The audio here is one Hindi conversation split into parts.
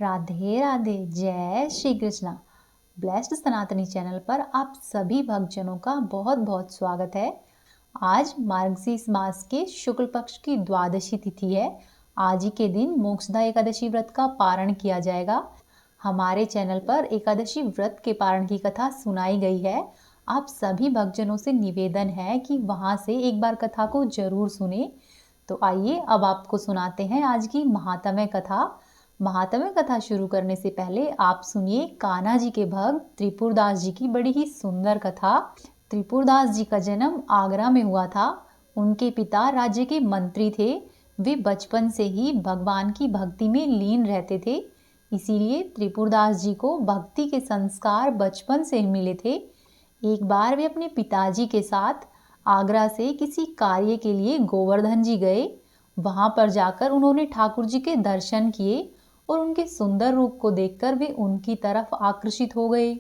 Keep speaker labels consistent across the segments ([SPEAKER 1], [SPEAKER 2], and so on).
[SPEAKER 1] राधे राधे। जय श्री कृष्णा। ब्लेस्ड सनातनी चैनल पर आप सभी भक्तजनों का बहुत बहुत स्वागत है। आज मार्गशीर्ष मास के शुक्ल पक्ष की द्वादशी तिथि है। आज ही के दिन मोक्षदा एकादशी व्रत का पारण किया जाएगा। हमारे चैनल पर एकादशी व्रत के पारण की कथा सुनाई गई है। आप सभी भक्तजनों से निवेदन है कि वहां से एक बार कथा को जरूर सुने। तो आइए अब आपको सुनाते हैं आज की महात्म्य कथा। महात्म्य कथा शुरू करने से पहले आप सुनिए कान्हा जी के भक्त त्रिपुरदास जी की बड़ी ही सुंदर कथा। त्रिपुरदास जी का जन्म आगरा में हुआ था। उनके पिता राज्य के मंत्री थे। वे बचपन से ही भगवान की भक्ति में लीन रहते थे, इसीलिए त्रिपुरदास जी को भक्ति के संस्कार बचपन से ही मिले थे। एक बार वे अपने पिताजी के साथ आगरा से किसी कार्य के लिए गोवर्धन जी गए। वहां पर जाकर उन्होंने ठाकुर जी के दर्शन किए और उनके सुंदर रूप को देखकर वे उनकी तरफ आकर्षित हो गए।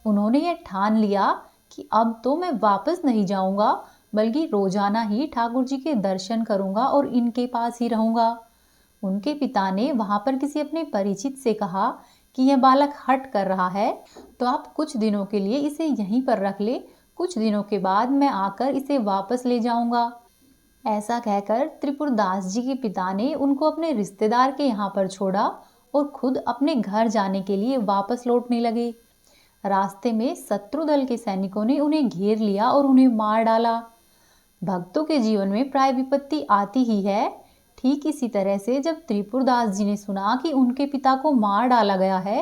[SPEAKER 1] उन्होंने यह ठान लिया कि अब तो मैं वापस नहीं जाऊंगा, बल्कि रोजाना ही ठाकुर जी के दर्शन करूंगा और इनके पास ही रहूंगा। उनके पिता ने वहां पर किसी अपने परिचित से कहा कि यह बालक हट कर रहा है, तो आप कुछ दिनों के लिए इसे यहीं पर रख ले। कुछ दिनों के बाद मैं आकर इसे वापस ले जाऊंगा। ऐसा कहकर त्रिपुरदास जी के पिता ने उनको अपने रिश्तेदार के यहाँ पर छोड़ा और खुद अपने घर जाने के लिए वापस लौटने लगे। रास्ते में शत्रु दल के सैनिकों ने उन्हें घेर लिया और उन्हें मार डाला। भक्तों के जीवन में प्राय विपत्ति आती ही है। ठीक इसी तरह से जब त्रिपुरदास जी ने सुना कि उनके पिता को मार डाला गया है,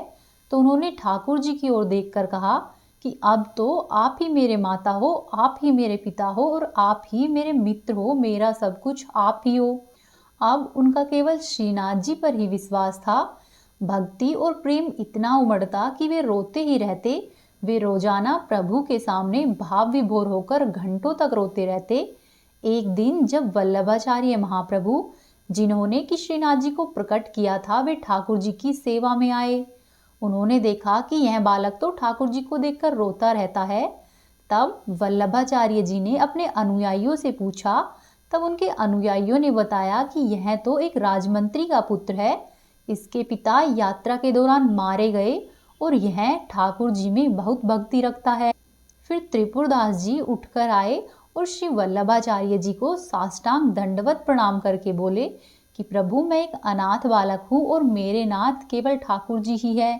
[SPEAKER 1] तो उन्होंने ठाकुर जी की ओर देखकर कहा कि अब तो आप ही मेरे माता हो, आप ही मेरे पिता हो और आप ही मेरे मित्र हो। मेरा सब कुछ आप ही हो। अब उनका केवल श्रीनाथ जी पर ही विश्वास था। भक्ति और प्रेम इतना उमड़ता कि वे रोते ही रहते। वे रोजाना प्रभु के सामने भाव विभोर होकर घंटों तक रोते रहते। एक दिन जब वल्लभाचार्य महाप्रभु, जिन्होंने कि श्रीनाथ जी को प्रकट किया था, वे ठाकुर जी की सेवा में आए। उन्होंने देखा कि यह बालक तो ठाकुर जी को देखकर रोता रहता है। तब वल्लभाचार्य जी ने अपने अनुयायियों से पूछा। तब उनके अनुयायियों ने बताया कि यह तो एक राजमंत्री का पुत्र है। इसके पिता यात्रा के दौरान मारे गए और यह ठाकुर जी में बहुत भक्ति रखता है। फिर त्रिपुरदास जी उठकर आए और श्री वल्लभाचार्य जी को साष्टांग दंडवत प्रणाम करके बोले कि प्रभु, मैं एक अनाथ बालक हूँ और मेरे नाथ केवल ठाकुर जी ही है।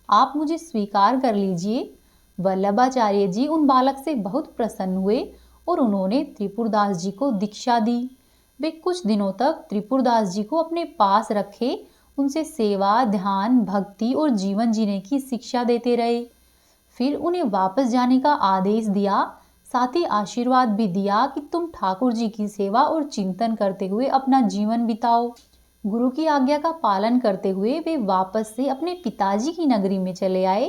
[SPEAKER 1] आप मुझे स्वीकार कर लीजिए। वल्लभाचार्य जी उन बालक से बहुत प्रसन्न हुए और उन्होंने त्रिपुरदास जी को दीक्षा दी। वे कुछ दिनों तक त्रिपुरदास जी को अपने पास रखे, उनसे सेवा, ध्यान, भक्ति और जीवन जीने की शिक्षा देते रहे। फिर उन्हें वापस जाने का आदेश दिया। साथ ही आशीर्वाद भी दिया कि तुम ठाकुर जी की सेवा और चिंतन करते हुए अपना जीवन बिताओ। गुरु की आज्ञा का पालन करते हुए वे वापस से अपने पिताजी की नगरी में चले आए।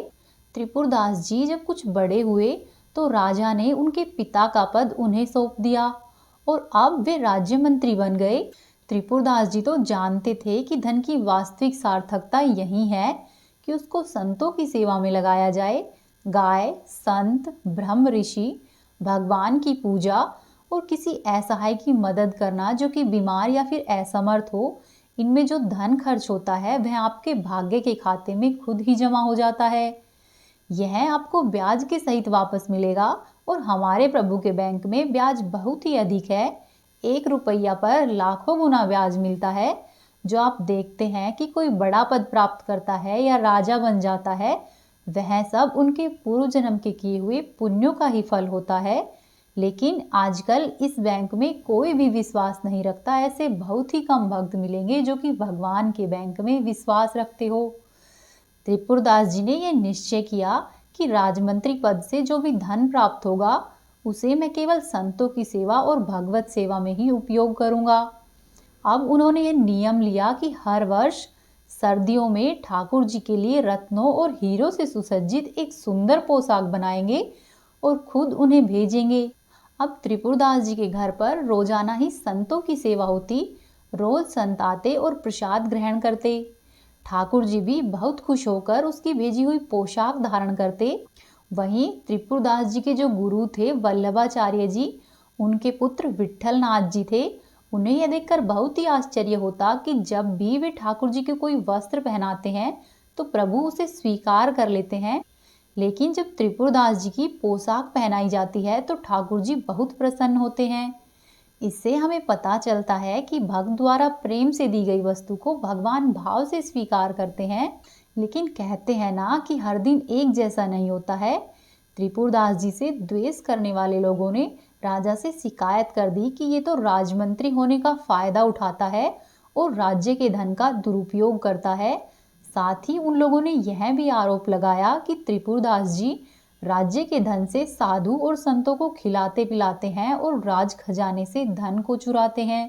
[SPEAKER 1] त्रिपुरदास जी जब कुछ बड़े हुए तो राजा ने उनके पिता का पद उन्हें सौंप दिया और अब वे राज्य मंत्री बन गए। त्रिपुरदास जी तो जानते थे कि धन की वास्तविक सार्थकता यही है कि उसको संतों की सेवा में लगाया जाए। गाय, संत, ब्रह्म ऋषि, भगवान की पूजा और किसी असहाय की मदद करना जो कि बीमार या फिर असमर्थ हो, इनमें जो धन खर्च होता है वह आपके भाग्य के खाते में खुद ही जमा हो जाता है। यह आपको ब्याज के सहित वापस मिलेगा और हमारे प्रभु के बैंक में ब्याज बहुत ही अधिक है। 1 रुपया पर लाखों गुना ब्याज मिलता है। जो आप देखते हैं कि कोई बड़ा पद प्राप्त करता है या राजा बन जाता है, वह सब उनके पूर्व जन्म के किए हुए पुण्यों का ही फल होता है। लेकिन आजकल इस बैंक में कोई भी विश्वास नहीं रखता। ऐसे बहुत ही कम भक्त मिलेंगे जो कि भगवान के बैंक में विश्वास रखते हो। त्रिपुरदास जी ने यह निश्चय किया कि राजमंत्री पद से जो भी धन प्राप्त होगा, उसे मैं केवल संतों की सेवा और भगवत सेवा में ही उपयोग करूंगा। अब उन्होंने यह नियम लिया कि हर वर्ष सर्दियों में ठाकुर जी के लिए रत्नों और हीरों से सुसज्जित एक सुंदर पोशाक बनाएंगे और खुद उन्हें भेजेंगे। अब त्रिपुरदास जी के घर पर रोजाना ही संतों की सेवा होती। रोज संत आते और प्रसाद ग्रहण करते। ठाकुर जी भी बहुत खुश होकर उसकी भेजी हुई पोशाक धारण करते। वहीं त्रिपुरदास जी के जो गुरु थे वल्लभाचार्य जी, उनके पुत्र विट्ठल नाथ जी थे। उन्हें यह देखकर बहुत ही आश्चर्य होता कि जब भी वे ठाकुर जी के कोई वस्त्र पहनाते हैं तो प्रभु उसे स्वीकार कर लेते हैं, लेकिन जब त्रिपुरदास जी की पोशाक पहनाई जाती है तो ठाकुर जी बहुत प्रसन्न होते हैं। इससे हमें पता चलता है कि भक्त द्वारा प्रेम से दी गई वस्तु को भगवान भाव से स्वीकार करते हैं, लेकिन कहते हैं ना कि हर दिन एक जैसा नहीं होता है। त्रिपुरदास जी से द्वेष करने वाले लोगों ने राजा से शिकायत कर दी कि ये तो राजमंत्री होने का फायदा उठाता है और राज्य के धन का दुरुपयोग करता है। साथ ही उन लोगों ने यह भी आरोप लगाया कि त्रिपुरदास जी राज्य के धन से साधु और संतों को खिलाते पिलाते हैं और राज खजाने से धन को चुराते हैं।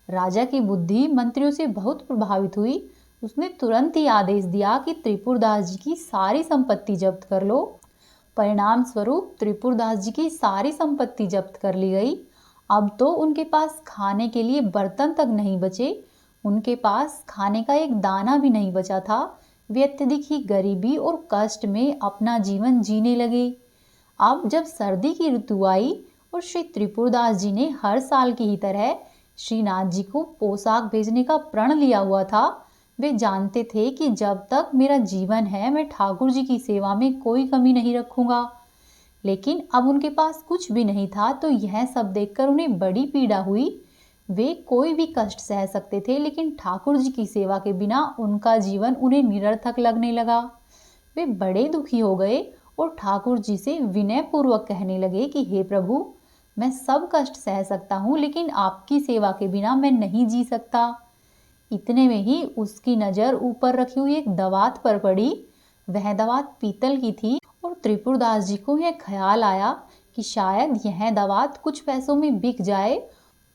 [SPEAKER 1] राजा की बुद्धि मंत्रियों से बहुत प्रभावित हुई। उसने तुरंत ही आदेश दिया कि त्रिपुरदास जी की सारी संपत्ति जब्त कर लो। परिणाम स्वरूप त्रिपुरदास जी की सारी संपत्ति जब्त कर ली गई। अब तो उनके पास खाने के लिए बर्तन तक नहीं बचे, उनके पास खाने का एक दाना भी नहीं बचा था। वे अत्यधिक ही गरीबी और कष्ट में अपना जीवन जीने लगे। अब जब सर्दी की ऋतु आई और श्री त्रिपुरदास जी ने हर साल की ही तरह श्रीनाथ जी को पोशाक भेजने का प्रण लिया हुआ था, वे जानते थे कि जब तक मेरा जीवन है मैं ठाकुर जी की सेवा में कोई कमी नहीं रखूंगा। लेकिन अब उनके पास कुछ भी नहीं था, तो यह सब देखकर उन्हें बड़ी पीड़ा हुई। वे कोई भी कष्ट सह सकते थे, लेकिन ठाकुर जी की सेवा के बिना उनका जीवन उन्हें निरर्थक लगने लगा। वे बड़े दुखी हो गए और ठाकुर जी से विनय पूर्वक कहने लगे कि हे प्रभु, मैं सब कष्ट सह सकता हूँ, लेकिन आपकी सेवा के बिना मैं नहीं जी सकता। इतने में ही उसकी नज़र ऊपर रखी हुई एक दवात पर पड़ी। वह दवात पीतल की थी और त्रिपुरदास जी को यह ख्याल आया कि शायद यह दवात कुछ पैसों में बिक जाए।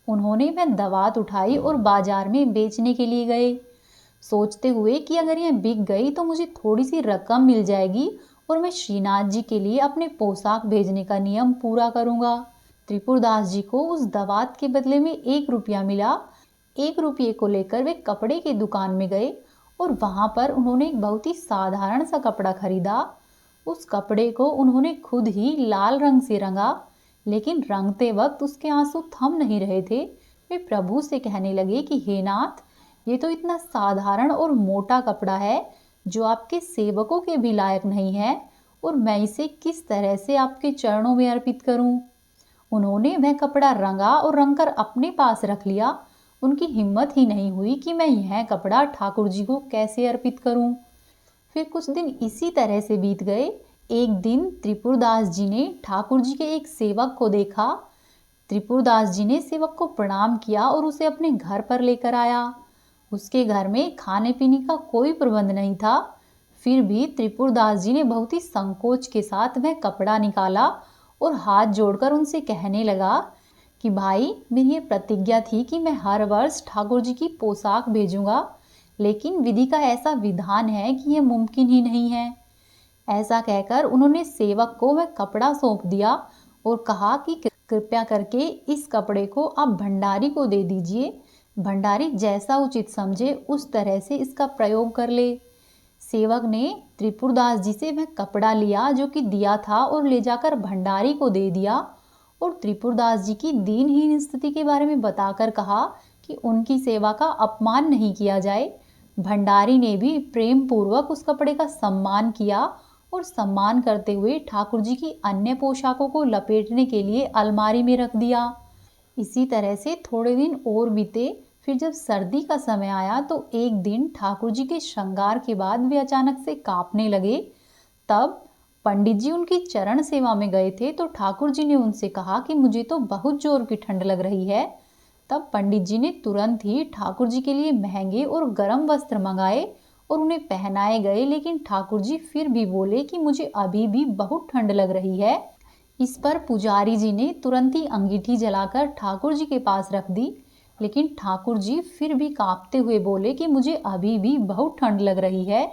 [SPEAKER 1] उन्होंने वह दवात उठाई और बाजार में बेचने के लिए गए, सोचते हुए कि अगर यह बिक गई तो मुझे थोड़ी सी रकम मिल जाएगी और मैं श्रीनाथ जी के लिए अपने पोशाक भेजने का नियम पूरा करूंगा। त्रिपुरदास जी को उस दवात के बदले में 1 रुपया मिला। 1 रुपये को लेकर वे कपड़े की दुकान में गए और वहां पर उन्होंने एक बहुत ही साधारण सा कपड़ा खरीदा। उस कपड़े को उन्होंने खुद ही लाल रंग से रंगा, लेकिन रंगते वक्त उसके आंसू थम नहीं रहे थे। वे प्रभु से कहने लगे कि हे नाथ, ये तो इतना साधारण और मोटा कपड़ा है जो आपके सेवकों के भी लायक नहीं है, और मैं इसे किस तरह से आपके चरणों में अर्पित करूं। उन्होंने वह कपड़ा रंगा और रंगकर अपने पास रख लिया। उनकी हिम्मत ही नहीं हुई कि मैं यह कपड़ा ठाकुर जी को कैसे अर्पित करूं। फिर कुछ दिन इसी तरह से बीत गए। एक दिन त्रिपुरदास जी ने ठाकुर जी के एक सेवक को देखा। त्रिपुरदास जी ने सेवक को प्रणाम किया और उसे अपने घर पर लेकर आया। उसके घर में खाने पीने का कोई प्रबंध नहीं था। फिर भी त्रिपुरदास जी ने बहुत ही संकोच के साथ वह कपड़ा निकाला और हाथ जोड़कर उनसे कहने लगा कि भाई, मेरी ये प्रतिज्ञा थी कि मैं हर वर्ष ठाकुर जी की पोशाक भेजूंगा, लेकिन विधि का ऐसा विधान है कि यह मुमकिन ही नहीं है। ऐसा कहकर उन्होंने सेवक को वह कपड़ा सौंप दिया और कहा कि कृपया करके इस कपड़े को आप भंडारी को दे दीजिए। भंडारी जैसा उचित समझे उस तरह से इसका प्रयोग कर ले। सेवक ने त्रिपुरदास जी से वह कपड़ा लिया जो कि दिया था और ले जाकर भंडारी को दे दिया, और त्रिपुरदास जी की दीनहीन स्थिति के बारे में बताकर कहा कि उनकी सेवा का अपमान नहीं किया जाए। भंडारी ने भी प्रेम पूर्वक उस कपड़े का सम्मान किया और सम्मान करते हुए ठाकुर जी की अन्य पोशाकों को लपेटने के लिए अलमारी में रख दिया। इसी तरह से थोड़े दिन और बीते। फिर जब सर्दी का समय आया तो एक दिन ठाकुर जी के श्रृंगार के बाद वे अचानक से कांपने लगे। तब पंडित जी उनकी चरण सेवा में गए थे, तो ठाकुर जी ने उनसे कहा कि मुझे तो बहुत जोर की ठंड लग रही है। तब पंडित जी ने तुरंत ही ठाकुर जी के लिए महंगे और गर्म वस्त्र मंगाए और उन्हें पहनाए गए, लेकिन ठाकुर जी फिर भी बोले कि मुझे अभी भी बहुत ठंड लग रही है। इस पर पुजारी जी ने तुरंत ही अंगीठी जलाकर ठाकुर जी के पास रख दी, लेकिन ठाकुर जी फिर भी कांपते हुए बोले कि मुझे अभी भी बहुत ठंड लग रही है।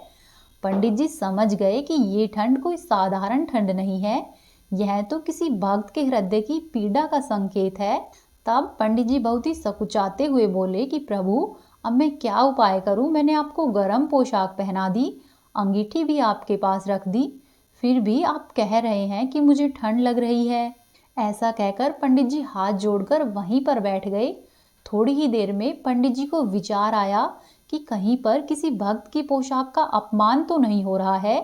[SPEAKER 1] पंडित जी समझ गए कि ये ठंड कोई साधारण ठंड नहीं है, यह तो किसी भक्त के हृदय की पीड़ा का संकेत है। तब पंडित जी बहुत ही सकुचाते हुए बोले कि प्रभु, अब मैं क्या उपाय करूं? मैंने आपको गर्म पोशाक पहना दी, अंगीठी भी आपके पास रख दी, फिर भी आप कह रहे हैं कि मुझे ठंड लग रही है। ऐसा कहकर पंडित जी हाथ जोड़कर वहीं पर बैठ गए। थोड़ी ही देर में पंडित जी को विचार आया कि कहीं पर किसी भक्त की पोशाक का अपमान तो नहीं हो रहा है।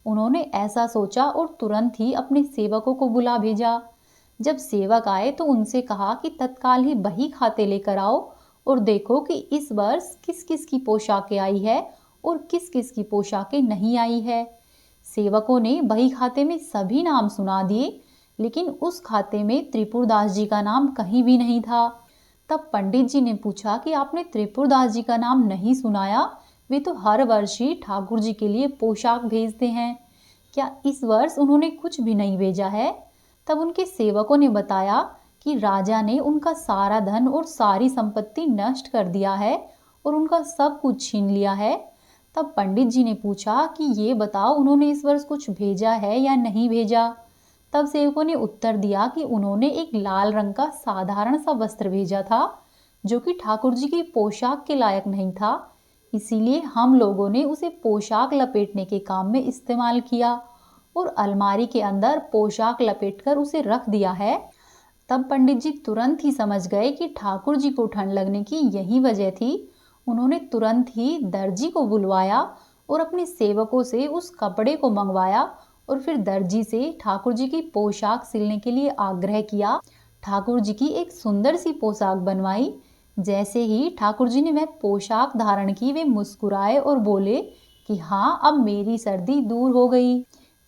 [SPEAKER 1] उन्होंने ऐसा सोचा और तुरंत ही अपने सेवकों को बुला भेजा। जब सेवक आए तो उनसे कहा कि तत्काल ही बही खाते लेकर आओ और देखो कि इस वर्ष किस किस की पोशाकें आई है और किस किस की पोशाकें नहीं आई है। सेवकों ने बही खाते में सभी नाम सुना दिए, लेकिन उस खाते में त्रिपुरदास जी का नाम कहीं भी नहीं था। तब पंडित जी ने पूछा कि आपने त्रिपुरदास जी का नाम नहीं सुनाया, वे तो हर वर्ष ही ठाकुर जी के लिए पोशाक भेजते हैं, क्या इस वर्ष उन्होंने कुछ भी नहीं भेजा है? तब उनके सेवकों ने बताया कि राजा ने उनका सारा धन और सारी संपत्ति नष्ट कर दिया है और उनका सब कुछ छीन लिया है। तब पंडित जी ने पूछा कि ये बताओ उन्होंने इस वर्ष कुछ भेजा है या नहीं भेजा? तब सेवकों ने उत्तर दिया कि उन्होंने एक लाल रंग का साधारण सा वस्त्र भेजा था, जो कि ठाकुर जी की पोशाक के लायक नहीं था, इसीलिए हम लोगों ने उसे पोशाक लपेटने के काम में इस्तेमाल किया और अलमारी के अंदर पोशाक लपेटकर उसे रख दिया है। तब पंडित जी तुरंत ही समझ गए कि ठाकुर जी को ठंड लगने की यही वजह थी। उन्होंने तुरंत ही दर्जी को बुलवाया और अपने सेवकों से उस कपड़े को मंगवाया और फिर दर्जी से ठाकुर जी की पोशाक सिलने के लिए आग्रह किया। ठाकुर जी की एक सुंदर सी पोशाक बनवाई। जैसे ही ठाकुर जी ने वह पोशाक धारण की, वे मुस्कुराए और बोले कि हाँ, अब मेरी सर्दी दूर हो गई।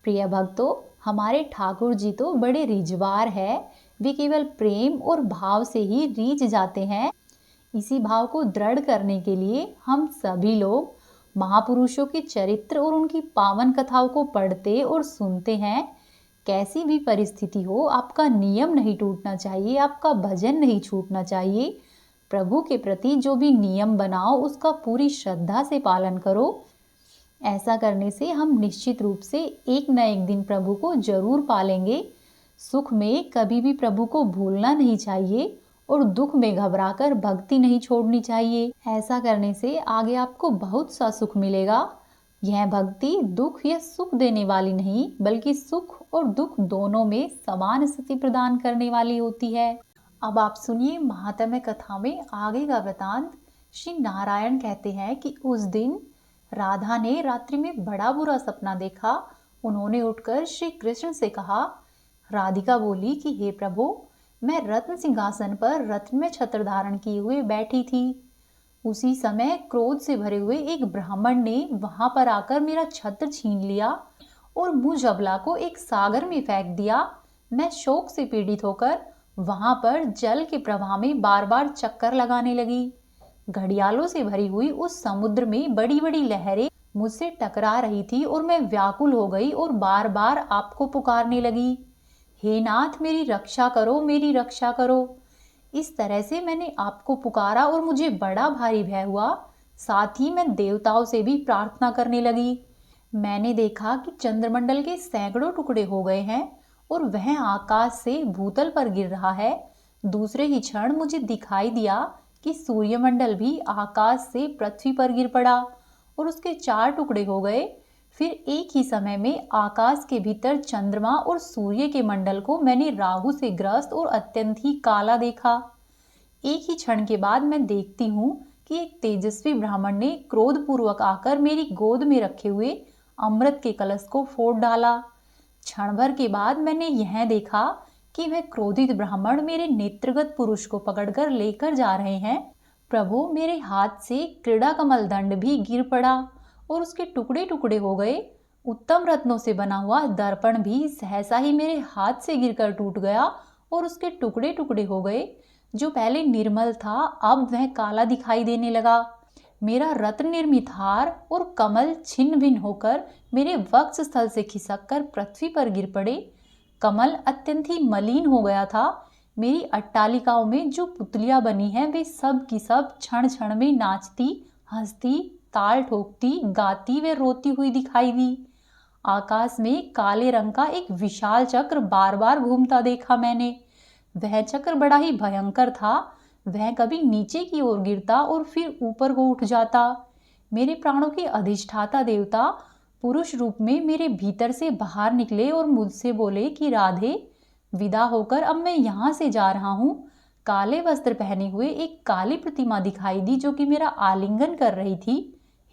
[SPEAKER 1] प्रिय भक्तों, हमारे ठाकुर जी तो बड़े रिजवार है। वे केवल प्रेम और भाव से ही रीझ जाते हैं। इसी भाव को दृढ़ करने के लिए हम सभी लोग महापुरुषों के चरित्र और उनकी पावन कथाओं को पढ़ते और सुनते हैं। कैसी भी परिस्थिति हो, आपका नियम नहीं टूटना चाहिए, आपका भजन नहीं छूटना चाहिए। प्रभु के प्रति जो भी नियम बनाओ उसका पूरी श्रद्धा से पालन करो। ऐसा करने से हम निश्चित रूप से एक न एक दिन प्रभु को जरूर पालेंगे। सुख में कभी भी प्रभु को भूलना नहीं चाहिए और दुख में घबराकर भक्ति नहीं छोड़नी चाहिए। ऐसा करने से आगे आपको बहुत सा सुख मिलेगा। यह भक्ति दुख या सुख देने वाली नहीं, बल्कि सुख और दुख दोनों में समान स्थिति प्रदान करने वाली होती है। अब आप सुनिए महात्म्य कथा में आगे का वृतांत। श्री नारायण कहते हैं कि उस दिन राधा ने रात्रि में बड़ा बुरा सपना देखा। उन्होंने उठकर श्री कृष्ण से कहा। राधिका बोली कि हे प्रभु, मैं रत्न सिंहासन पर रत्न में छत्र धारण किए हुए बैठी थी। उसी समय क्रोध से भरे हुए एक ब्राह्मण ने वहां पर आकर मेरा छत्र छीन लिया और मुझ अबला को एक सागर में फेंक दिया। मैं शोक से पीड़ित होकर वहां पर जल के प्रवाह में बार बार चक्कर लगाने लगी। घड़ियालों से भरी हुई उस समुद्र में बड़ी बड़ी लहरें मुझसे टकरा रही थी और मैं व्याकुल हो गई और बार बार आपको पुकारने लगी, हे नाथ, मेरी रक्षा करो, मेरी रक्षा करो। इस तरह से मैंने आपको पुकारा और मुझे बड़ा भारी भय हुआ। साथ ही मैं देवताओं से भी प्रार्थना करने लगी। मैंने देखा कि चंद्रमंडल के सैकड़ों टुकड़े हो गए हैं और वह आकाश से भूतल पर गिर रहा है। दूसरे ही क्षण मुझे दिखाई दिया कि सूर्यमंडल भी आकाश से पृथ्वी पर गिर पड़ा और उसके 4 टुकड़े हो गए। फिर एक ही समय में आकाश के भीतर चंद्रमा और सूर्य के मंडल को मैंने राहु से ग्रस्त और अत्यंत ही काला देखा। एक ही क्षण के बाद मैं देखती हूँ कि एक तेजस्वी ब्राह्मण ने क्रोधपूर्वक आकर मेरी गोद में रखे हुए अमृत के कलश को फोड़ डाला। क्षण भर के बाद मैंने यह देखा कि वह क्रोधित ब्राह्मण मेरे नेत्रगत पुरुष को पकड़कर लेकर जा रहे हैं। प्रभु, मेरे हाथ से क्रीड़ा कमल दंड भी गिर पड़ा और उसके टुकड़े टुकड़े हो गए। उत्तम रत्नों से बना हुआ दर्पण भी सहसा ही मेरे हाथ से गिरकर टूट गया और उसके टुकड़े टुकड़े हो गए। जो पहले निर्मल था, अब वह काला दिखाई देने लगा। मेरा रत्न निर्मित हार और कमल छिन्न भिन्न होकर मेरे वक्ष स्थल से खिसककर पृथ्वी पर गिर पड़े। कमल अत्यंत ही मलिन हो गया था। मेरी अट्टालिकाओं में जो पुतलियां बनी हैं, वे सब की सब क्षण क्षण में नाचती, हंसती, ताल ठोकती, गाती व रोती हुई दिखाई दी। आकाश में काले रंग का एक विशाल चक्र बार बार घूमता देखा मैंने। वह चक्र बड़ा ही भयंकर था। वह कभी नीचे की ओर गिरता और फिर ऊपर को उठ जाता। मेरे प्राणों के अधिष्ठाता देवता पुरुष रूप में मेरे भीतर से बाहर निकले और मुझसे बोले कि राधे, विदा होकर अब मैं यहाँ से जा रहा हूँ। काले वस्त्र पहने हुए एक काली प्रतिमा दिखाई दी जो कि मेरा आलिंगन कर रही थी।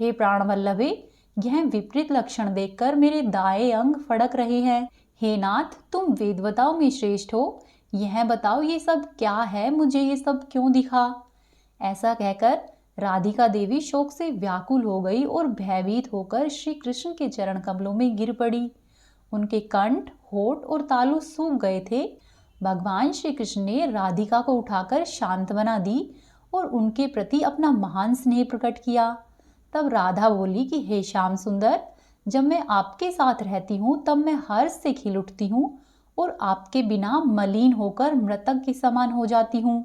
[SPEAKER 1] हे प्राण वल्लभे, यह विपरीत लक्षण देखकर मेरे दाएं अंग फड़क रहे हैं। हे नाथ, तुम वेदवताओं में श्रेष्ठ हो, यह बताओ ये सब क्या है, मुझे ये सब क्यों दिखा। ऐसा कहकर राधिका देवी शोक से व्याकुल हो गई और भयभीत होकर श्री कृष्ण के चरण कमलों में गिर पड़ी। उनके कंठ, होठ और तालु सूख गए थे। भगवान श्री कृष्ण ने राधिका को उठाकर सांत्वना दी और उनके प्रति अपना महान स्नेह प्रकट किया। तब राधा बोली कि हे श्याम सुंदर, जब मैं आपके साथ रहती हूँ तब मैं हर्ष से खिल उठती हूँ और आपके बिना मलिन होकर मृतक के समान हो जाती हूँ।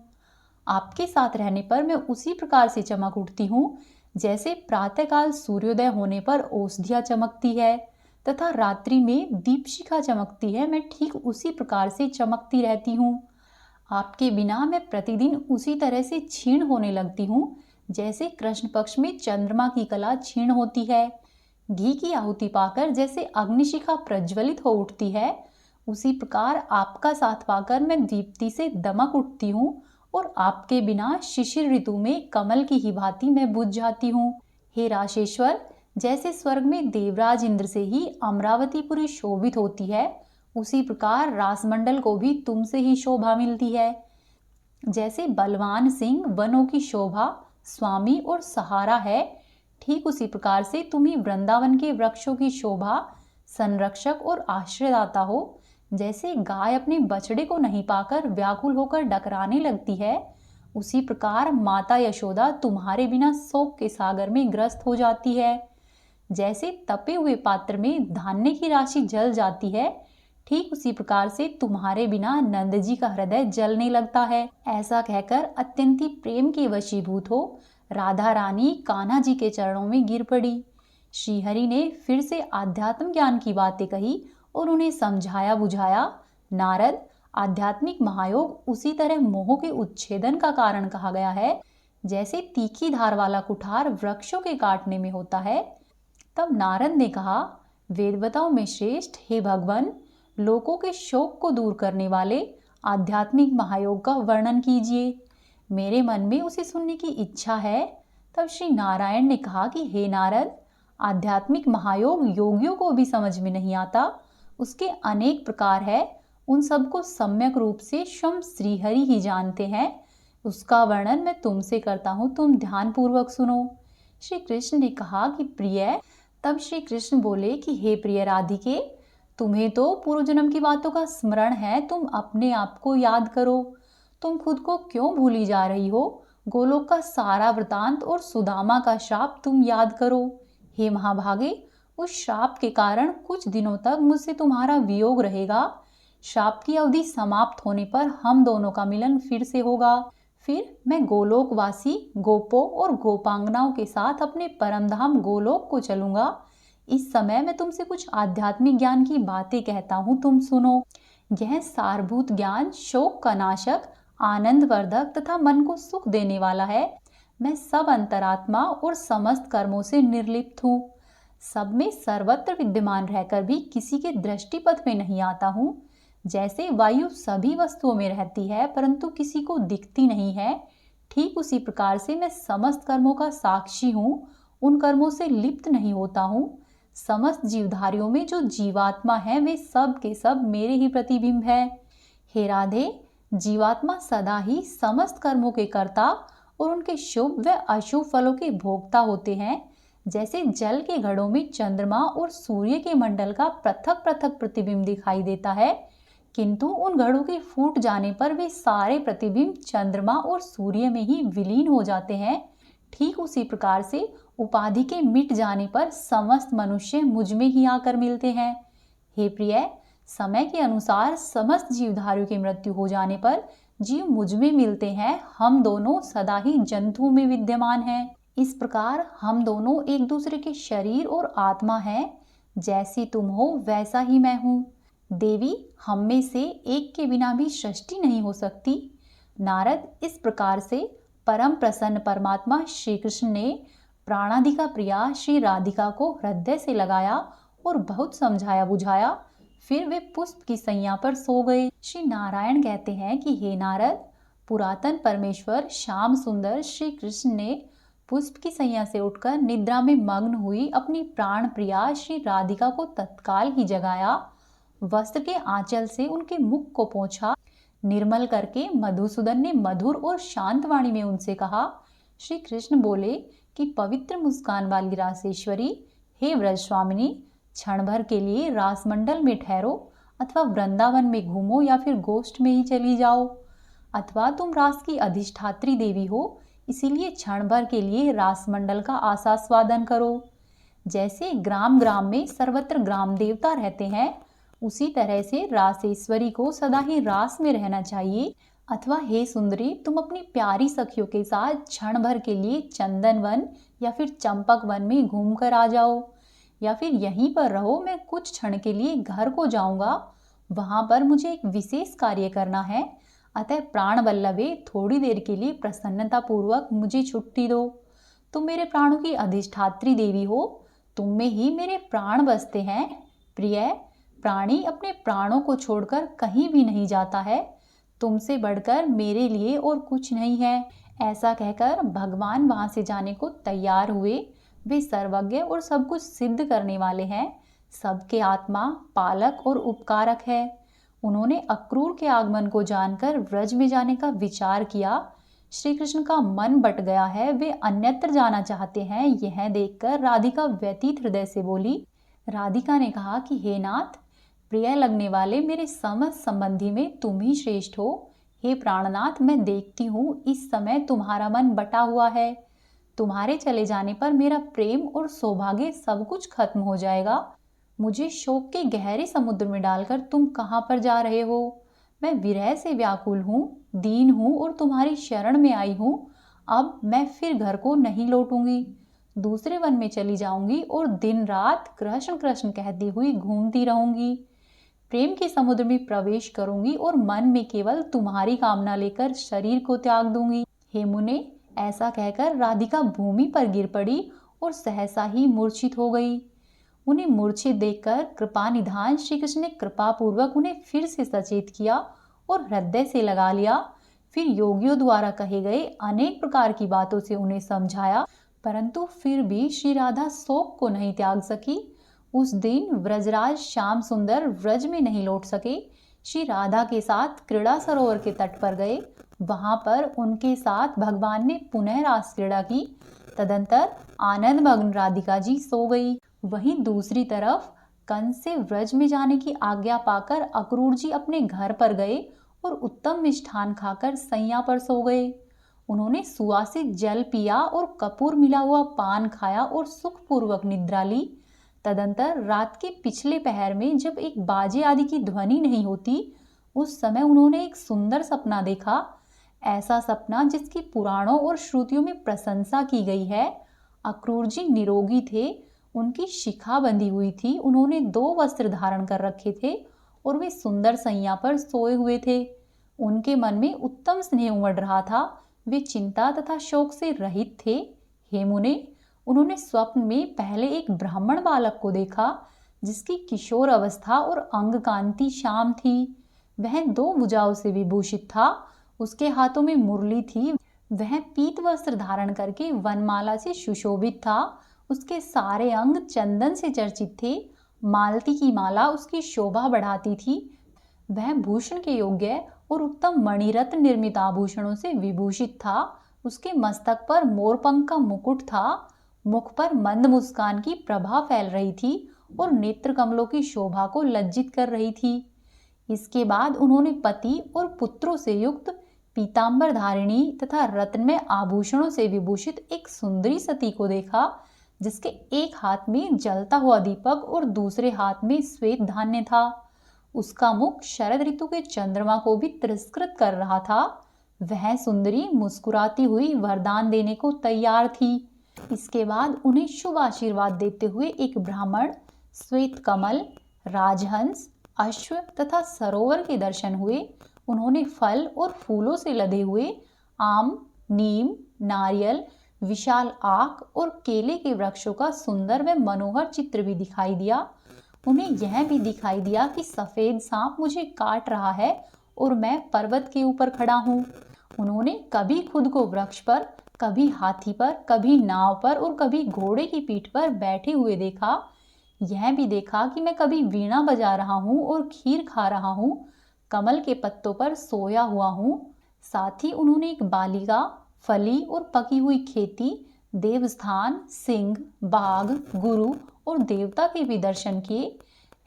[SPEAKER 1] आपके साथ रहने पर मैं उसी प्रकार से चमक उठती हूँ जैसे प्रातःकाल सूर्योदय होने पर औषधियाँ चमकती है तथा रात्रि में दीपशिखा चमकती है, मैं ठीक उसी प्रकार से चमकती रहती हूँ। आपके बिना मैं प्रतिदिन उसी तरह से क्षीण होने लगती हूँ जैसे कृष्ण पक्ष में चंद्रमा की कला क्षीण होती है। घी की आहुति पाकर जैसे अग्निशिखा प्रज्वलित हो उठती है, उसी प्रकार आपका साथ पाकर मैं दीप्ति से दमक उठती हूँ और आपके बिना शिशिर ऋतु में कमल की ही भांति मैं बुझ जाती हूँ। हे राशेश्वर, जैसे स्वर्ग में देवराज इंद्र से ही अमरावतीपुरी शोभित होती है, उसी प्रकार रासमंडल को भी तुमसे ही शोभा मिलती है। जैसे बलवान सिंह वनों की शोभा, स्वामी और सहारा है, ठीक उसी प्रकार से तुम ही वृंदावन के वृक्षों की शोभा, संरक्षक और आश्रयदाता हो। जैसे गाय अपने बछड़े को नहीं पाकर व्याकुल होकर डकराने लगती है, उसी प्रकार माता यशोदा तुम्हारे बिना शोक के सागर में ग्रस्त हो जाती है। जैसे तपे हुए पात्र में धान्य की राशि जल जाती है, ठीक उसी प्रकार से तुम्हारे बिना नंद जी का हृदय जलने लगता है। ऐसा कहकर अत्यंती प्रेम के वशीभूत हो राधा रानी कान्हा जी के चरणों में गिर पड़ी। श्रीहरि ने फिर से आध्यात्म ज्ञान की बातें कही और उन्हें समझाया बुझाया। नारद, आध्यात्मिक महायोग उसी तरह मोह के उच्छेदन का कारण कहा गया है जैसे तीखी धार वाला कुठार वृक्षों के काटने में होता है। तब नारद ने कहा, वेदवताओं में श्रेष्ठ हे भगवान, लोगों के शोक को दूर करने वाले आध्यात्मिक महायोग का वर्णन कीजिए, मेरे मन में उसे सुनने की इच्छा है। तब श्री नारायण ने कहा कि हे नारद, आध्यात्मिक महायोग योगियों को भी समझ में नहीं आता, उसके अनेक प्रकार है, उन सबको सम्यक रूप से स्वयं श्रीहरि ही जानते हैं। उसका वर्णन मैं तुमसे करता हूँ, तुम ध्यान पूर्वक सुनो। श्री कृष्ण ने कहा कि प्रिय। तब श्री कृष्ण बोले कि हे प्रिय राधिके, तुम्हें तो पूर्व जन्म की बातों का स्मरण है, तुम अपने आप को याद करो। तुम खुद को क्यों भूली जा रही हो? गोलोक का सारा वृतांत और सुदामा का श्राप तुम याद करो। हे महाभागे, उस श्राप के कारण कुछ दिनों तक मुझसे तुम्हारा वियोग रहेगा। श्राप की अवधि समाप्त होने पर हम दोनों का मिलन फिर से होगा। फिर मैं गोलोकवासी गोपों और गोपांगनाओं के साथ अपने परमधाम गोलोक को चलूंगा। इस समय मैं तुमसे कुछ आध्यात्मिक ज्ञान की बातें कहता हूँ, तुम सुनो। यह सारभूत ज्ञान शोक का नाशक, आनंदवर्धक तथा मन को सुख देने वाला है। मैं सब अंतरात्मा और समस्त कर्मों से निर्लिप्त हूँ। सब में सर्वत्र विद्यमान रहकर भी किसी के दृष्टिपथ में नहीं आता हूँ। जैसे वायु सभी वस्तुओं में रहती है परंतु किसी को दिखती नहीं है, ठीक उसी प्रकार से मैं समस्त कर्मों का साक्षी हूँ, उन कर्मों से लिप्त नहीं होता हूँ। समस्त जीवधारियों में जो जीवात्मा है वे सब के सब मेरे ही प्रतिबिंब है। हे राधे, जीवात्मा सदा ही समस्त कर्मों के कर्ता और उनके शुभ व अशुभ फलों के भोक्ता होते हैं। जैसे जल के घड़ों में चंद्रमा और सूर्य के मंडल का पृथक पृथक प्रतिबिंब दिखाई देता है, किंतु उन घड़ों के फूट जाने पर वे सारे प्रतिबिंब चंद्रमा और सूर्य में ही विलीन हो जाते हैं। ठीक उसी प्रकार से उपाधि के मिट जाने पर समस्त मनुष्य मुझ में ही आकर मिलते हैं। हे प्रिय, समय के अनुसार समस्त जीवधारियों की मृत्यु हो जाने पर जीव मुझ में मिलते हैं। हम दोनों सदा ही जंतुओं में विद्यमान हैं। इस प्रकार हम दोनों एक दूसरे के शरीर और आत्मा हैं। जैसी तुम हो वैसा ही मैं हूँ। देवी, हम में से एक के बिना भी सृष्टि नहीं हो सकती। नारद, इस प्रकार से परम प्रसन्न परमात्मा श्री कृष्ण ने प्राणाधिका प्रिया श्री राधिका को हृदय से लगाया और बहुत समझाया बुझाया। फिर वे पुष्प की सैया पर सो गए। श्री नारायण कहते हैं कि हे नारद, पुरातन परमेश्वर श्याम सुंदर श्री कृष्ण ने पुष्प की सैया से उठकर निद्रा में मग्न हुई अपनी प्राण प्रिया श्री राधिका को तत्काल ही जगाया, वस्त्र के आंचल से उनके मुख को पोंछा, निर्मल करके मधुसूदन ने मधुर और शांत वाणी में उनसे कहा। श्री कृष्ण बोले कि पवित्र मुस्कान वाली रासेश्वरी, हे व्रज स्वामिनी, क्षण भर के लिए रासमंडल में ठहरो, अथवा वृंदावन में घूमो या फिर गोष्ठ में ही चली जाओ, अथवा तुम रास की अधिष्ठात्री देवी हो, इसीलिए क्षण भर के लिए रासमंडल का आस्वादन करो। जैसे ग्राम ग्राम में सर्वत्र ग्राम देवता रहते हैं, उसी तरह से रासेश्वरी को सदा ही रास में रहना चाहिए। अथवा हे सुंदरी, तुम अपनी प्यारी सखियों के साथ क्षण भर के लिए चंदन वन या फिर चंपक वन में घूम कर आ जाओ, या फिर यहीं पर रहो, मैं कुछ क्षण के लिए घर को जाऊंगा, वहां पर मुझे एक विशेष कार्य करना है, अतः प्राण वल्लभे थोड़ी देर के लिए प्रसन्नता पूर्वक मुझे छुट्टी दो। तुम मेरे प्राणों की अधिष्ठात्री देवी हो, तुम में ही मेरे प्राण बसते हैं। प्रिय, प्राणी अपने प्राणों को छोड़कर कहीं भी नहीं जाता है, तुमसे बढ़कर मेरे लिए और कुछ नहीं है। ऐसा कहकर भगवान वहां से जाने को तैयार हुए। वे सर्वज्ञ और सब कुछ सिद्ध करने वाले हैं, सबके आत्मा, पालक और उपकारक है। उन्होंने अक्रूर के आगमन को जानकर व्रज में जाने का विचार किया। श्री कृष्ण का मन बट गया है, वे अन्यत्र जाना चाहते हैं, यह देखकर राधिका व्यतीत हृदय से बोली। राधिका ने कहा कि हे नाथ, प्रिय लगने वाले मेरे समस्त संबंधी में तुम ही श्रेष्ठ हो। हे प्राणनाथ, मैं देखती हूँ इस समय तुम्हारा मन बटा हुआ है, तुम्हारे चले जाने पर मेरा प्रेम और सौभाग्य सब कुछ खत्म हो जाएगा। मुझे शोक के गहरे समुद्र में डालकर तुम कहाँ पर जा रहे हो? मैं विरह से व्याकुल हूँ, दीन हूँ और तुम्हारी शरण में आई हूँ। अब मैं फिर घर को नहीं लौटूंगी, दूसरे वन में चली जाऊंगी और दिन रात कृष्ण कृष्ण कहती हुई घूमती रहूंगी। प्रेम के समुद्र में प्रवेश करूंगी और मन में केवल तुम्हारी कामना लेकर शरीर को त्याग दूंगी। हे मुने, ऐसा कहकर राधिका भूमि पर गिर पड़ी और सहसा ही मूर्छित हो गई। उन्हें मूर्छित देखकर कृपा निधान श्री कृष्ण ने कृपा पूर्वक उन्हें फिर से सचेत किया और हृदय से लगा लिया। फिर योगियों द्वारा कहे गए अनेक प्रकार की बातों से उन्हें समझाया, परंतु फिर भी श्री राधा शोक को नहीं त्याग सकी। उस दिन व्रजराज श्याम सुंदर व्रज में नहीं लौट सके। श्री राधा के साथ क्रीड़ा सरोवर के तट पर गए, वहां पर उनके साथ भगवान ने पुनः रास क्रीड़ा की। तदंतर आनंद मग्न राधिका जी सो गई। वहीं दूसरी तरफ कंस से व्रज में जाने की आज्ञा पाकर अक्रूर जी अपने घर पर गए और उत्तम मिष्ठान खाकर सैया पर सो गए। उन्होंने सुवासित जल पिया और कपूर मिला हुआ पान खाया और सुखपूर्वक निद्रा ली। तदंतर रात के पिछले पहर में जब एक बाजे आदि की ध्वनि नहीं होती, उस समय उन्होंने एक सुंदर सपना देखा। ऐसा सपना जिसकी पुराणों और श्रुतियों में प्रशंसा की गई है। अक्रूर जी निरोगी थे, उनकी शिखा बंधी हुई थी, उन्होंने 2 वस्त्र धारण कर रखे थे और वे सुंदर सैया पर सोए हुए थे। उनके मन में उत्तम स्नेह उमड़ रहा था, वे चिंता तथा शोक से रहित थे। हे मुने, उन्होंने स्वप्न में पहले एक ब्राह्मण बालक को देखा, जिसकी किशोर अवस्था और अंग कांति श्याम थी। वह 2 भुजाओं से विभूषित था, उसके हाथों में मुरली थी, वह पीत वस्त्र धारण करके वनमाला से सुशोभित था, उसके सारे अंग चंदन से चर्चित थे, मालती की माला उसकी शोभा बढ़ाती थी। वह भूषण के योग्य और उत्तम मणिरत्न निर्मित आभूषणों से विभूषित था। उसके मस्तक पर मोरपंख का मुकुट था, मुख पर मंद मुस्कान की प्रभा फैल रही थी और नेत्र कमलों की शोभा को लज्जित कर रही थी। इसके बाद उन्होंने पति और पुत्रों से युक्त पीतांबर धारिणी तथा रत्नमय आभूषणों से विभूषित एक सुंदरी सती को देखा, जिसके एक हाथ में जलता हुआ दीपक और दूसरे हाथ में श्वेत धान्य था। उसका मुख शरद ऋतु के चंद्रमा को भी तिरस्कृत कर रहा था। वह सुंदरी मुस्कुराती हुई वरदान देने को तैयार थी। इसके बाद उन्हें शुभ आशीर्वाद देते हुए एक ब्राह्मण श्वेत कमल, राजहंस, अश्व तथा सरोवर के दर्शन हुए। उन्होंने फल और फूलों से लदे हुए आम, नीम, नारियल, विशाल आक और केले के वृक्षों का सुंदर व मनोहर चित्र भी दिखाई दिया। उन्हें यह भी दिखाई दिया कि सफेद सांप मुझे काट रहा है और मैं पर्वत के ऊपर खड़ा हूँ। उन्होंने कभी खुद को वृक्ष पर, कभी हाथी पर, कभी नाव पर और कभी घोड़े की पीठ पर बैठे हुए देखा। यह भी देखा कि मैं कभी वीणा बजा रहा हूँ और खीर खा रहा हूँ, कमल के पत्तों पर सोया हुआ हूँ। साथ ही उन्होंने एक बालिका, फली और पकी हुई खेती, देवस्थान, सिंह, बाघ, गुरु और देवता के भी दर्शन किए।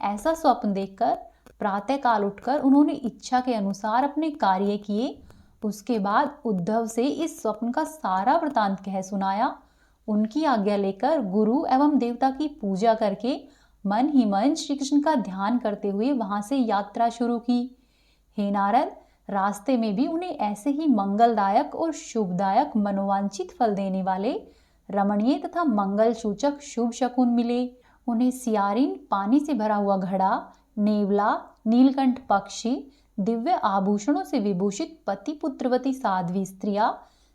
[SPEAKER 1] ऐसा स्वप्न देखकर प्रातःकाल उठकर उन्होंने इच्छा के अनुसार अपने कार्य किए। उसके बाद उद्धव से इस स्वप्न का सारा वृतांत कह सुनाया। उनकी आज्ञा लेकर गुरु एवं देवता की पूजा करके मन ही मन श्री कृष्ण का ध्यान करते हुए वहां से यात्रा शुरू की। हे नारद, रास्ते में भी उन्हें ऐसे ही मंगलदायक और शुभदायक मनोवांछित फल देने वाले रमणीय तथा मंगल सूचक शुभ शकुन मिले। उन्हें सियारिन, पानी से भरा हुआ घड़ा, नेवला, नीलकंठ पक्षी, दिव्य आभूषणों से विभूषित पति पुत्रवती साध्वी स्त्रियां,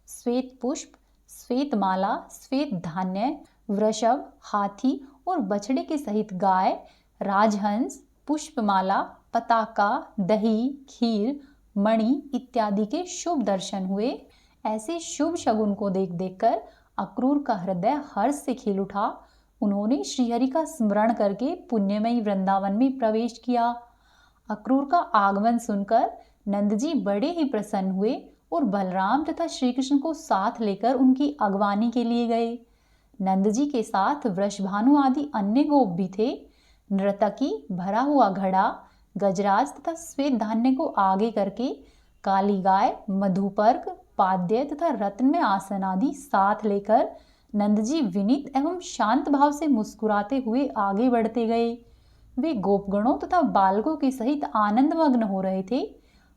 [SPEAKER 1] श्वेत पुष्प, श्वेत माला, श्वेत धान्य, वृषभ, हाथी और बछड़े के सहित गाय, राजहंस, पुष्पमाला, पताका, दही, खीर, मणि इत्यादि के शुभ दर्शन हुए। ऐसे शुभ शगुन को देख देखकर अक्रूर का हृदय हर्ष से खिल उठा। उन्होंने श्रीहरि का स्मरण करके पुण्यमयी वृंदावन में प्रवेश किया। अक्रूर का आगमन सुनकर नंद जी बड़े ही प्रसन्न हुए और बलराम तथा श्री कृष्ण को साथ लेकर उनकी अगवानी के लिए गए। नंद जी के साथ वृषभानु आदि अन्य गोप भी थे। नर्तकी, भरा हुआ घड़ा, गजराज तथा श्वेत धान्य को आगे करके काली गाय, मधुपर्क, पाद्य तथा रत्न में आसन आदि साथ लेकर नंद जी विनीत एवं शांत भाव से मुस्कुराते हुए आगे बढ़ते गए। वे गोपगणों तथा बालकों के सहित आनंद मग्न हो रहे थे।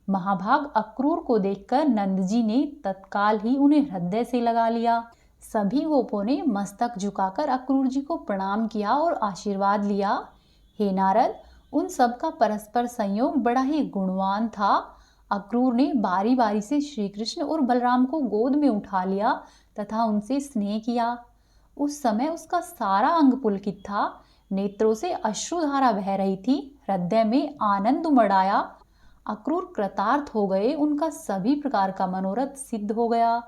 [SPEAKER 1] महाभाग अक्रूर को देखकर नंद जी ने तत्काल ही उन्हें हृदय से लगा लिया। सभी गोपों ने मस्तक झुकाकर अक्रूर जी को प्रणाम किया और आशीर्वाद लिया। हे नारद, उन सब का परस्पर संयोग बड़ा ही गुणवान था। अक्रूर ने बारी बारी से श्री कृष्ण और बलराम को गोद में उठा लिया तथा उनसे स्नेह किया। उस समय उसका सारा अंग पुलकित था, नेत्रों से अश्रुधारा बह रही थी, हृदय में आनंद उमड़ आया। अक्रूर कृतार्थ हो गए, उनका सभी प्रकार का मनोरथ सिद्ध हो गया।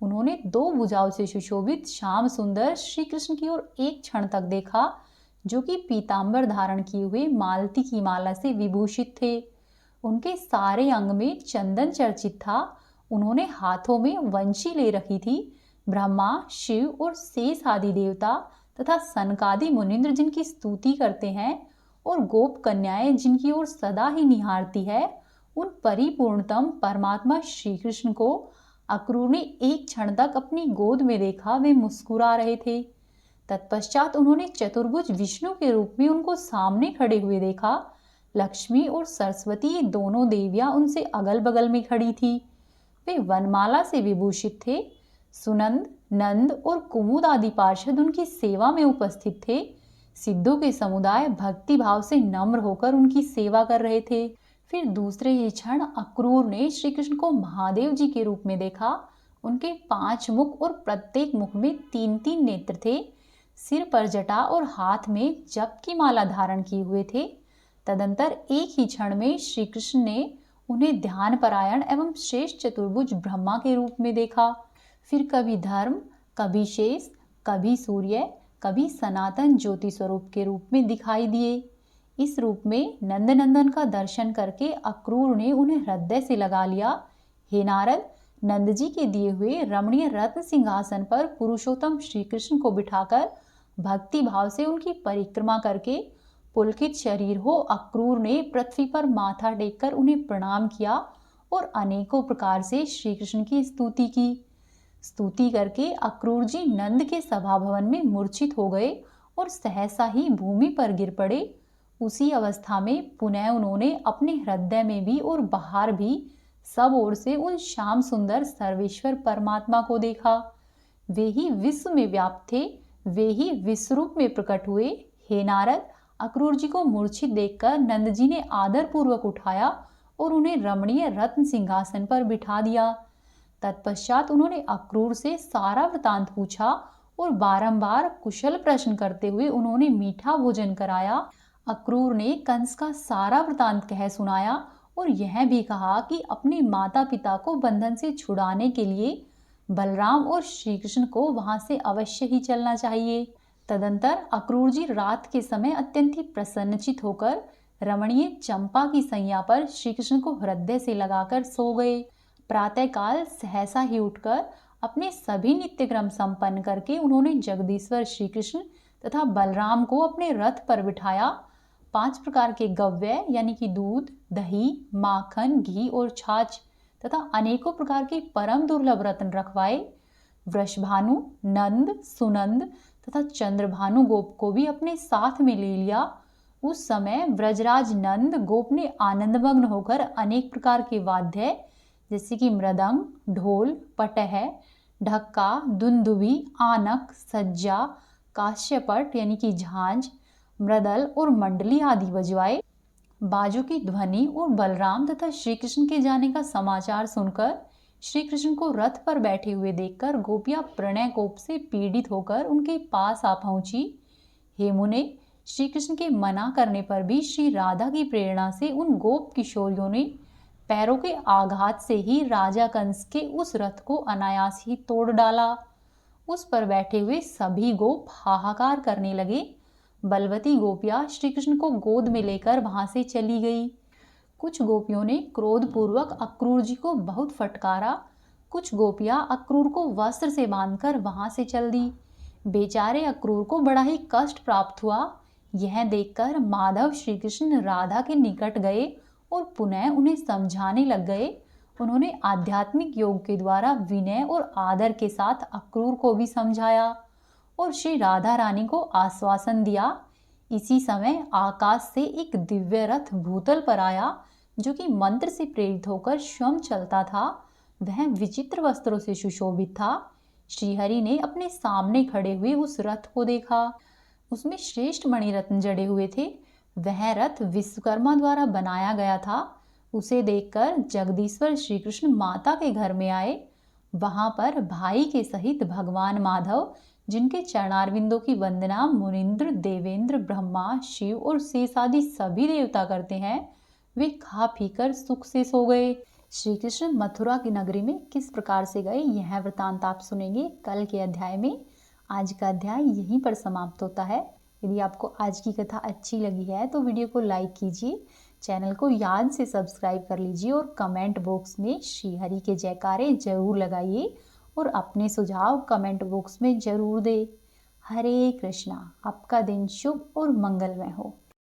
[SPEAKER 1] उन्होंने दो भुजाओं से सुशोभित श्याम सुंदर श्री कृष्ण की ओर एक क्षण तक देखा, जो कि पीतांबर धारण किए हुए मालती की माला से विभूषित थे। उनके सारे अंग में चंदन चर्चित था। उन्होंने हाथों में वंशी ले रखी थी। ब्रह्मा, शिव और शेष आदि देवता तथा सनकादि मुनिंद्र जिनकी स्तुति करते हैं और गोप कन्याएं जिनकी ओर सदा ही निहारती है, उन परिपूर्णतम परमात्मा श्री कृष्ण को अक्रूर ने एक क्षण तक अपनी गोद में देखा। वे मुस्कुरा रहे थे। तत्पश्चात उन्होंने चतुर्भुज विष्णु के रूप में उनको सामने खड़े हुए देखा। लक्ष्मी और सरस्वती, ये दोनों देवियां उनसे अगल बगल में खड़ी थी। वे वनमाला से विभूषित थे। सुनंद, नंद और कुमुद आदि पार्षद उनकी सेवा में उपस्थित थे। सिद्धों के समुदाय भक्ति भाव से नम्र होकर उनकी सेवा कर रहे थे। फिर दूसरे ही क्षण अक्रूर ने श्री कृष्ण को महादेव जी के रूप में देखा। उनके 5 मुख और प्रत्येक मुख में 3-3 नेत्र थे। सिर पर जटा और हाथ में जप की माला धारण किए हुए थे। तदंतर एक ही क्षण में श्री कृष्ण ने उन्हें ध्यान परायण एवं श्रेष्ठ चतुर्भुज ब्रह्मा के रूप में देखा। फिर कभी धर्म, कभी शेष, कभी सूर्य, कभी सनातन ज्योति स्वरूप के रूप में दिखाई दिए। इस रूप में नंदनंदन का दर्शन करके अक्रूर ने उन्हें हृदय से लगा लिया। हे नारद, नंद जी के दिए हुए रमणीय रत्न सिंहासन पर पुरुषोत्तम श्री कृष्ण को बिठाकर भक्ति भाव से उनकी परिक्रमा करके पुलकित शरीर हो अक्रूर ने पृथ्वी पर माथा टेककर उन्हें प्रणाम किया और अनेकों प्रकार से श्री कृष्ण की स्तुति की। स्तुति करके अक्रूर जी नंद के सभा भवन में मूर्छित हो गए और सहसा ही भूमि पर गिर पड़े। उसी अवस्था में पुनः उन्होंने अपने हृदय में भी और बाहर भी सब ओर से उन श्याम सुंदर सर्वेश्वर परमात्मा को देखा। वे ही विश्व में व्याप्त थे, वे ही विश्वरूप में प्रकट हुए। हे नारद, अक्रूर जी को मूर्छित देखकर नंद जी ने आदर पूर्वक उठाया और उन्हें रमणीय रत्न सिंहासन पर बिठा दिया। तत्पश्चात उन्होंने अक्रूर से सारा वृतांत पूछा और बारंबार कुशल प्रश्न करते हुए उन्होंने मीठा भोजन कराया। अक्रूर ने कंस का सारा वृतांत कह सुनाया और यह भी कहा कि अपने माता पिता को बंधन से छुड़ाने के लिए बलराम और श्री कृष्ण को वहां से अवश्य ही चलना चाहिए। तदंतर अक्रूर जी रात के समय अत्यंत ही प्रसन्नचित होकर रमणीय चंपा की सैया पर श्री कृष्ण को हृदय से लगाकर सो गए। प्रातःकाल सहसा ही उठकर अपने सभी नित्य क्रम संपन्न करके उन्होंने जगदीश्वर श्री कृष्ण तथा बलराम को अपने रथ पर बिठाया। 5 प्रकार के गव्य यानी कि दूध, दही, माखन, घी और छाछ तथा अनेकों प्रकार के परम दुर्लभ रत्न रखवाए। वृषभानु, नंद, सुनंद तथा चंद्रभानु गोप को भी अपने साथ में ले लिया। उस समय व्रजराज नंद गोप ने आनंदमग्न होकर अनेक प्रकार के वाद्य जैसे कि मृदंग, ढोल, पटह, ढक्का, दुंदुभी, आनक, सज्जा, काश्यपट यानी कि झांझ, मृदल और मंडली आदि बजवाए। बाजों की ध्वनि और बलराम तथा श्री कृष्ण के जाने का समाचार सुनकर श्री कृष्ण को रथ पर बैठे हुए देखकर गोपियां प्रणय कोप से पीड़ित होकर उनके पास आ पहुंची। हे मुने, श्री कृष्ण के मना करने पर भी श्री राधा की प्रेरणा से उन गोप किशोरियों ने पैरों के आघात से ही राजा कंस के उस रथ को अनायास ही तोड़ डाला। उस पर बैठे हुए सभी गोप हाहाकार करने लगे। बलवती गोपियां श्री कृष्ण को गोद में लेकर वहां से चली गई। कुछ गोपियों ने क्रोधपूर्वक अक्रूर जी को बहुत फटकारा। कुछ गोपियां अक्रूर को वस्त्र से बांधकर वहां से चल दी। बेचारे अक्रूर को बड़ा ही कष्ट प्राप्त हुआ। यह देखकर माधव श्री कृष्ण राधा के निकट गए और पुनः उन्हें समझाने लग गए। उन्होंने आध्यात्मिक योग के द्वारा विनय और आदर के साथ अक्रूर को भी समझाया और श्री राधा रानी को आश्वासन दिया। इसी समय आकाश से एक दिव्य रथ भूतल पर आया जो कि मंत्र से प्रेरित होकर स्वयं चलता था। वह विचित्र वस्त्रों से सुशोभित था। श्रीहरि ने अपने सामने खड़े हुए उस रथ को देखा। उसमें श्रेष्ठ मणिरत्न जड़े हुए थे। वह रथ विश्वकर्मा द्वारा बनाया गया था। उसे देखकर जगदीश्वर श्री कृष्ण माता के घर में आए। वहां पर भाई के सहित भगवान माधव, जिनके चरणारविंदों की वंदना मुनिंद्र, देवेंद्र, ब्रह्मा, शिव और शेष आदि सभी देवता करते हैं, वे खा पीकर सुख से सो गए। श्री कृष्ण मथुरा की नगरी में किस प्रकार से गए, यह वृतांत आप सुनेंगे कल के अध्याय में। आज का अध्याय यहीं पर समाप्त होता है। यदि आपको आज की कथा अच्छी लगी है तो वीडियो को लाइक कीजिए, चैनल को याद से सब्सक्राइब कर लीजिए और कमेंट बॉक्स में श्री हरि के जयकारे जरूर लगाइए और अपने सुझाव कमेंट बॉक्स में जरूर दें। हरे कृष्णा। आपका दिन शुभ और मंगलमय हो।